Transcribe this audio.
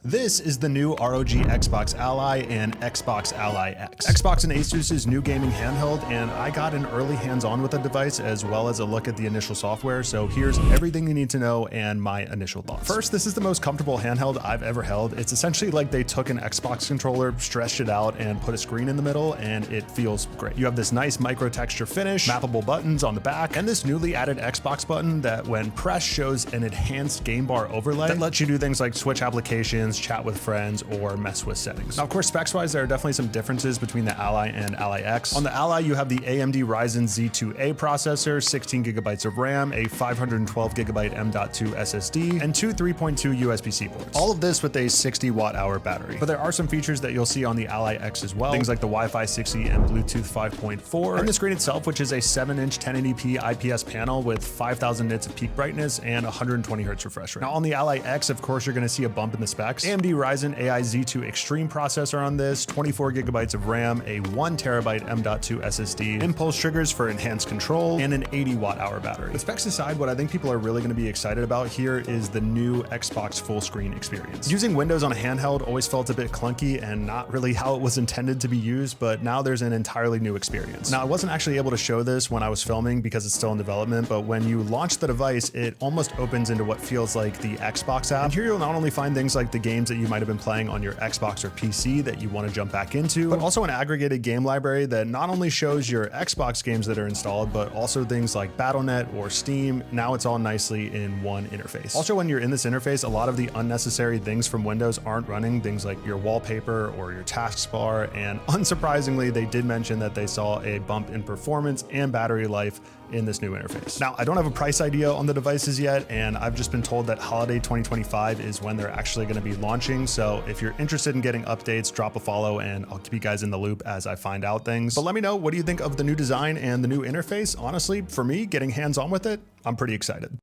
This is the new ROG Xbox Ally and Xbox Ally X. Xbox and Asus's new gaming handheld, and I got an early hands-on with the device as well as a look at the initial software, so here's everything you need to know and my initial thoughts. First, this is the most comfortable handheld I've ever held. It's essentially like they took an Xbox controller, stretched it out, and put a screen in the middle, and it feels great. You have this nice micro texture finish, mappable buttons on the back, and this newly added Xbox button that when pressed shows an enhanced game bar overlay that lets you do things like switch applications, chat with friends, or mess with settings. Now, of course, specs-wise, there are definitely some differences between the Ally and Ally X. On the Ally, you have the AMD Ryzen Z2A processor, 16 gigabytes of RAM, a 512 gigabyte M.2 SSD, and two 3.2 USB-C ports. All of this with a 60 watt-hour battery. But there are some features that you'll see on the Ally X as well, things like the Wi-Fi 6E and Bluetooth 5.4, and the screen itself, which is a 7-inch 1080p IPS panel with 5,000 nits of peak brightness and 120 hertz refresh rate. Now, on the Ally X, of course, you're going to see a bump in the specs. AMD Ryzen AI Z2 Extreme processor on this, 24 gigabytes of RAM, a 1 terabyte M.2 SSD, impulse triggers for enhanced control, and an 80 watt-hour battery. With specs aside, what I think people are really going to be excited about here is the new Xbox full screen experience. Using Windows on a handheld always felt a bit clunky and not really how it was intended to be used, but now there's an entirely new experience. Now, I wasn't actually able to show this when I was filming because it's still in development, but when you launch the device, it almost opens into what feels like the Xbox app. And here you'll not only find things like the games that you might have been playing on your Xbox or PC that you want to jump back into, but also an aggregated game library that not only shows your Xbox games that are installed, but also things like Battle.net or Steam. Now it's all nicely in one interface. Also, when you're in this interface, a lot of the unnecessary things from Windows aren't running, things like your wallpaper or your taskbar, and unsurprisingly, they did mention that they saw a bump in performance and battery life in this new interface. Now, I don't have a price idea on the devices yet, and I've just been told that holiday 2025 is when they're actually going to be launching. So if you're interested in getting updates, drop a follow and I'll keep you guys in the loop as I find out things. But let me know, what do you think of the new design and the new interface? Honestly, for me, getting hands-on with it, I'm pretty excited.